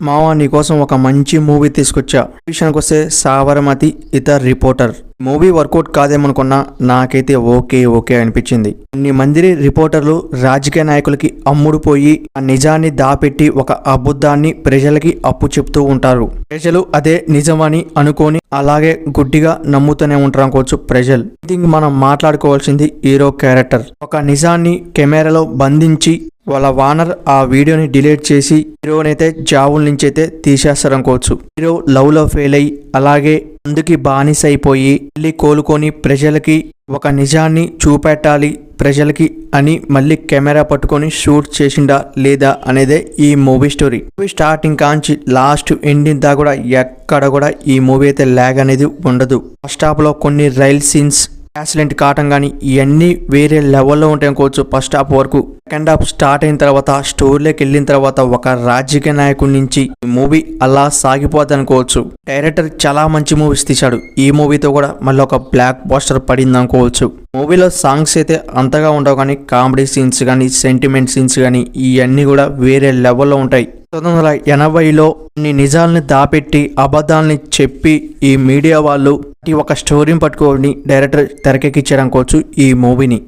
మావా నీకోసం ఒక మంచి మూవీ తీసుకొచ్చా. విషయానికి వస్తే సాబరమతి ఇతర్ రిపోర్టర్. మూవీ వర్కౌట్ కాదేమనుకున్నా నాకైతే ఓకే అనిపించింది. కొన్ని మంది రిపోర్టర్లు రాజకీయ నాయకులకి అమ్ముడుపోయి ఆ నిజాన్ని దాపెట్టి ఒక అబద్ధాన్ని ప్రజలకి అప్పు చెప్తూ ఉంటారు. ప్రజలు అదే నిజమని అనుకొని అలాగే గుడ్డిగా నమ్ముతూనే ఉంటారు అనుకోవచ్చు ప్రజలు. దీనికి మనం మాట్లాడుకోవాల్సింది హీరో క్యారెక్టర్. ఒక నిజాన్ని కెమెరాలో బంధించి వాళ్ళ వానర్ ఆ వీడియోని డిలీట్ చేసి హీరోనైతే జాబుల నుంచి అయితే తీసేస్తారనుకోవచ్చు. హీరో లవ్ లో ఫెయిల్ అయ్యి అలాగే అందుకి బానిస అయిపోయి మళ్ళీ కోలుకొని ప్రజలకి ఒక నిజాన్ని చూపెట్టాలి ప్రజలకి అని మళ్ళీ కెమెరా పట్టుకొని షూట్ చేసిండా లేదా అనేదే ఈ మూవీ స్టోరీ. మూవీ స్టార్టింగ్ కాంచి లాస్ట్ ఎండింగ్ దా కూడా ఎక్కడ కూడా ఈ మూవీ అయితే ల్యాగ్ అనేది ఉండదు. ఫస్ట్ హాఫ్ లో కొన్ని రైల్ సీన్స్ యాక్సిడెంట్ కావటం కానీ ఇవన్నీ వేరే లెవెల్లో ఉంటాయి అనుకోవచ్చు. ఫస్ట్ హాఫ్ వరకు సెకండ్ హాఫ్ స్టార్ట్ అయిన తర్వాత స్టోరీలోకి వెళ్ళిన తర్వాత ఒక రాజకీయ నాయకుడి నుంచి ఈ మూవీ అలా సాగిపోద్ది అనుకోవచ్చు. డైరెక్టర్ చాలా మంచి మూవీస్ తీశాడు. ఈ మూవీతో కూడా మళ్ళీ ఒక బ్లాక్ బాస్టర్ పడింది అనుకోవచ్చు. మూవీలో సాంగ్స్ అయితే అంతగా ఉండవు కానీ కామెడీ సీన్స్ కానీ సెంటిమెంట్ సీన్స్ కానీ ఇవన్నీ కూడా వేరే లెవెల్లో ఉంటాయి. 1980లో కొన్ని నిజాలని దాపెట్టి అబద్ధాలని చెప్పి ఈ మీడియా వాళ్ళు ఒక స్టోరీని పట్టుకొని డైరెక్టర్ తెరకెక్కించారు అనుకోవచ్చు ఈ మూవీని.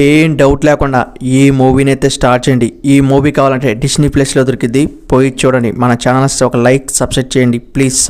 ఏం డౌట్ లేకుండా ఈ మూవీని అయితే స్టార్ట్ చేయండి. ఈ మూవీ కావాలంటే డిస్నీ ప్లస్లో దొరికింది, పోయి చూడండి. మన ఛానల్స్ ఒక లైక్ సబ్స్క్రైబ్ చేయండి ప్లీజ్.